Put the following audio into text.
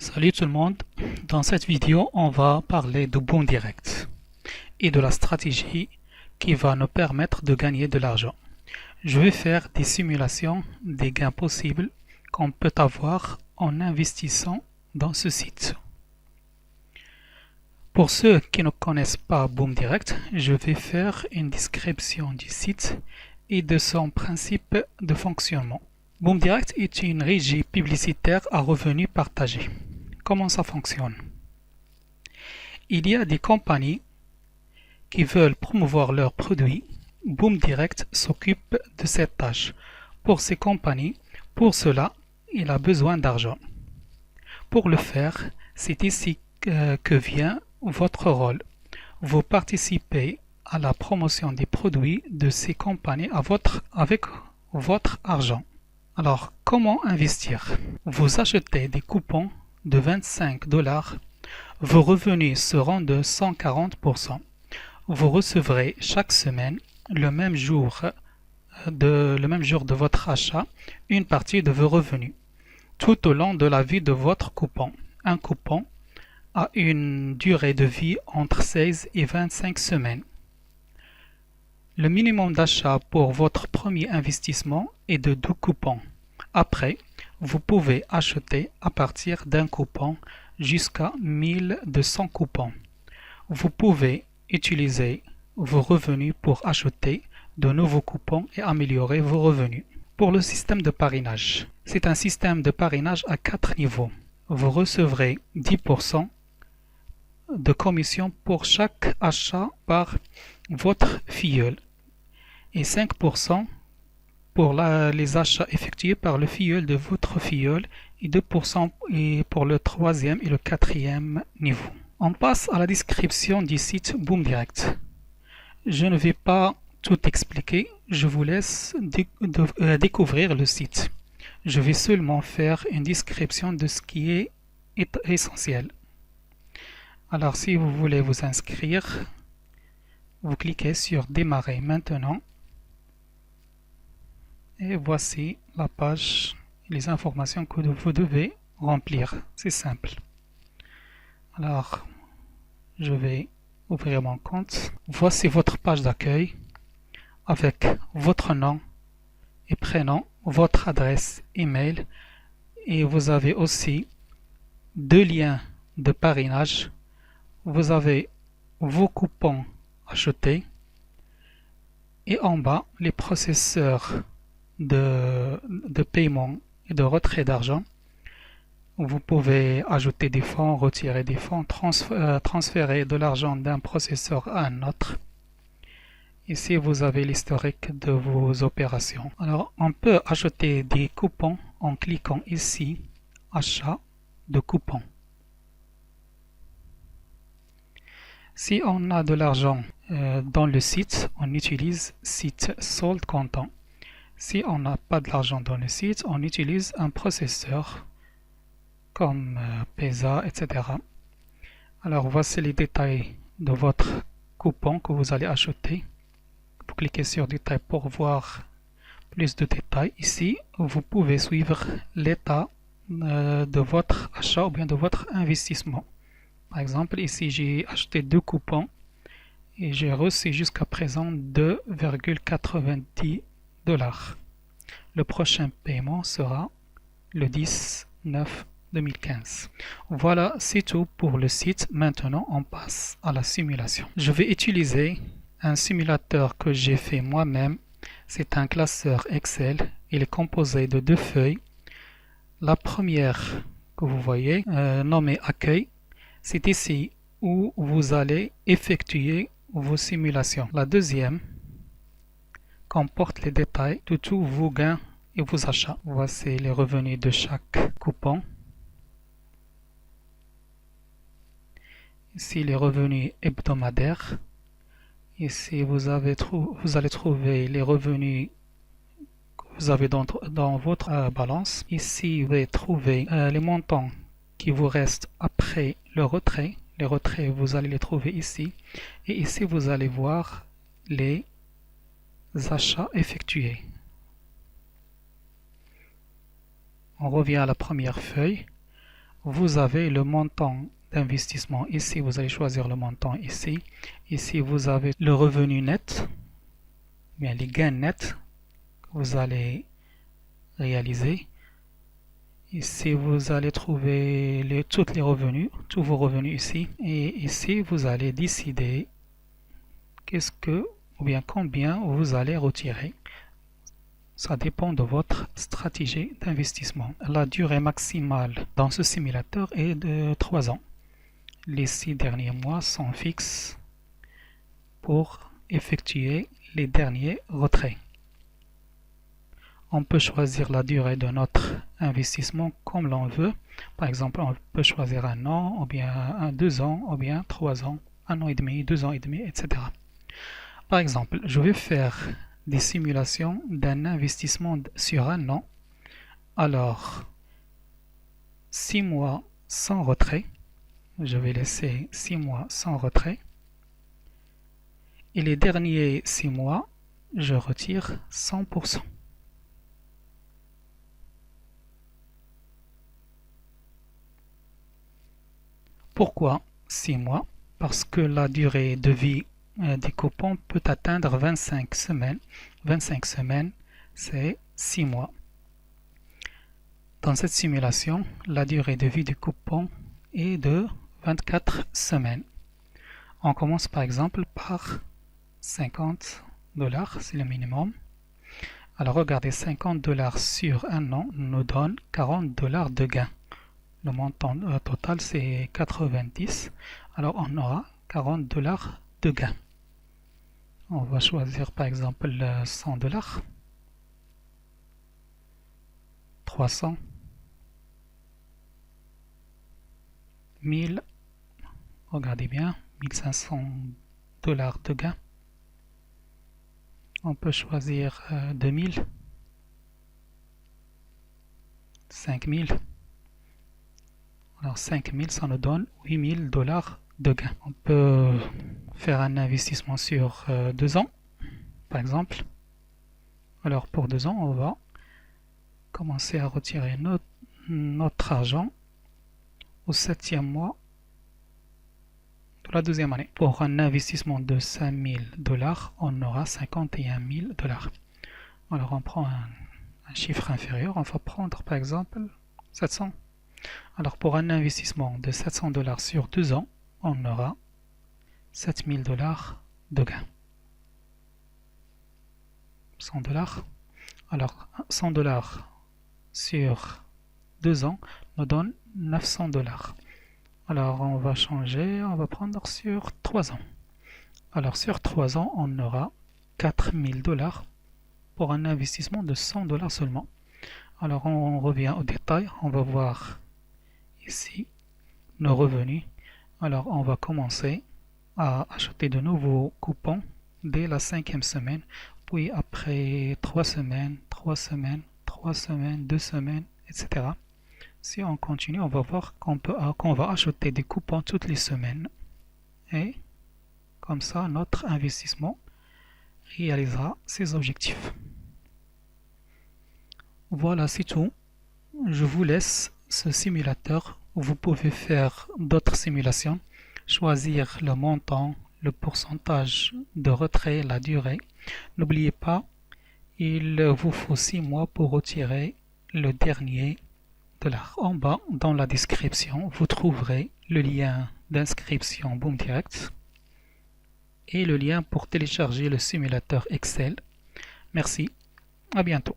Salut tout le monde, dans cette vidéo on va parler de Boom Direct et de la stratégie qui va nous permettre de gagner de l'argent. Je vais faire des simulations des gains possibles qu'on peut avoir en investissant dans ce site. Pour ceux qui ne connaissent pas Boom Direct, je vais faire une description du site et de son principe de fonctionnement. Boom Direct est une régie publicitaire à revenus partagés. Comment ça fonctionne? Il y a des compagnies qui veulent promouvoir leurs produits. Boom Direct s'occupe de cette tâche. Pour ces compagnies, pour cela, il a besoin d'argent. Pour le faire, c'est ici que vient votre rôle. Vous participez à la promotion des produits de ces compagnies avec votre argent. Alors, comment investir? Vous achetez des coupons de 25 $, vos revenus seront de 140%. Vous recevrez chaque semaine, le même jour de votre achat, une partie de vos revenus, tout au long de la vie de votre coupon. Un coupon a une durée de vie entre 16 et 25 semaines. Le minimum d'achat pour votre premier investissement est de 2 coupons. Après, vous pouvez acheter à partir d'un coupon jusqu'à 1200 coupons. Vous pouvez utiliser vos revenus pour acheter de nouveaux coupons et améliorer vos revenus. Pour le système de parrainage, c'est un système de parrainage à 4 niveaux. Vous recevrez 10% de commission pour chaque achat par votre filleul et 5% pour les achats effectués par le filleul de votre filleul et 2% pour le troisième et le quatrième niveau. On passe à la description du site Boom Direct. Je ne vais pas tout expliquer, je vous laisse découvrir le site. Je vais seulement faire une description de ce qui est essentiel. Alors si vous voulez vous inscrire, vous cliquez sur Démarrer maintenant. Et voici la page, les informations que vous devez remplir. C'est simple. Alors, je vais ouvrir mon compte. Voici votre page d'accueil avec votre nom et prénom, votre adresse email et vous avez aussi 2 liens de parrainage. Vous avez vos coupons achetés et en bas les processeurs de paiement et de retrait d'argent. Vous pouvez ajouter des fonds, retirer des fonds, transférer de l'argent d'un processeur à un autre. Ici, vous avez l'historique de vos opérations. Alors, on peut acheter des coupons en cliquant ici, achat de coupons. Si on a de l'argent dans le site, on utilise site solde comptant. Si on n'a pas de l'argent dans le site, on utilise un processeur comme Pesa, etc. Alors voici les détails de votre coupon que vous allez acheter. Vous cliquez sur détails pour voir plus de détails. Ici, vous pouvez suivre l'état de votre achat ou bien de votre investissement. Par exemple, ici j'ai acheté 2 coupons et j'ai reçu jusqu'à présent 2,90 $. Le prochain paiement sera le 10/9/2015. Voilà, c'est tout pour le site. Maintenant, on passe à la simulation. Je vais utiliser un simulateur que j'ai fait moi-même. C'est un classeur Excel. Il est composé de 2 feuilles. La première que vous voyez, nommée Accueil, c'est ici où vous allez effectuer vos simulations. La deuxième comporte les détails de tous vos gains et vos achats. Voici les revenus de chaque coupon. Ici les revenus hebdomadaires. Ici vous allez trouver les revenus que vous avez dans votre balance. Ici vous allez trouver les montants qui vous restent après le retrait. Les retraits vous allez les trouver ici. Et ici vous allez voir les achats effectués. On revient à la première feuille. vous avez le montant d'investissement ici, vous allez choisir le montant ici. Ici, vous avez le revenu net, bien les gains nets que vous allez réaliser. Ici, vous allez trouver tous les revenus, tous vos revenus ici. Et ici, vous allez décider ou bien combien vous allez retirer. Ça dépend de votre stratégie d'investissement. La durée maximale dans ce simulateur est de 3 ans. Les 6 derniers mois sont fixes pour effectuer les derniers retraits. On peut choisir la durée de notre investissement comme l'on veut. Par exemple, on peut choisir 1 an, ou bien 2 ans, ou bien 3 ans, 1 an et demi, 2 ans et demi, etc. Par exemple, je vais faire des simulations d'un investissement sur 1 an. Alors, 6 mois sans retrait. Je vais laisser 6 mois sans retrait. Et les derniers 6 mois, je retire 100%. Pourquoi 6 mois? Parce que la durée de vie des coupons peut atteindre 25 semaines. 25 semaines, c'est 6 mois. Dans cette simulation, la durée de vie du coupon est de 24 semaines. On commence par exemple par 50 $, c'est le minimum. Alors regardez, 50 $ sur 1 an nous donne 40 $ de gain. Le montant total c'est 90. Alors on aura 40 $ de gain. On va choisir par exemple 100 $, 300, 1000, regardez bien, 1500 $ de gain. On peut choisir 2000, 5000. Alors 5000, ça nous donne 8000 $ de gain. On peut faire un investissement sur 2 ans, par exemple. Alors pour 2 ans, on va commencer à retirer notre argent au 7e mois de la 2e année. Pour un investissement de 5000 $, on aura 51 000 $. Alors on prend un chiffre inférieur, on va prendre par exemple 700. Alors pour un investissement de 700 $ sur 2 ans, on aura 7000 $ de gain. 100 $. Alors 100 $ sur 2 ans nous donne 900 $. Alors on va changer, on va prendre sur 3 ans. Alors sur 3 ans, on aura 4000 $ pour un investissement de 100 $ seulement. Alors on revient au détail, on va voir ici nos revenus. Alors on va commencer à acheter de nouveaux coupons dès la 5e semaine, puis après 3 semaines, 3 semaines, 3 semaines, 2 semaines, etc. Si on continue, on va voir qu'on va acheter des coupons toutes les semaines. Et comme ça, notre investissement réalisera ses objectifs. Voilà, c'est tout. Je vous laisse ce simulateur. Vous pouvez faire d'autres simulations, choisir le montant, le pourcentage de retrait, la durée. N'oubliez pas, il vous faut 6 mois pour retirer le dernier $. En bas, dans la description, vous trouverez le lien d'inscription Boom Direct et le lien pour télécharger le simulateur Excel. Merci, à bientôt.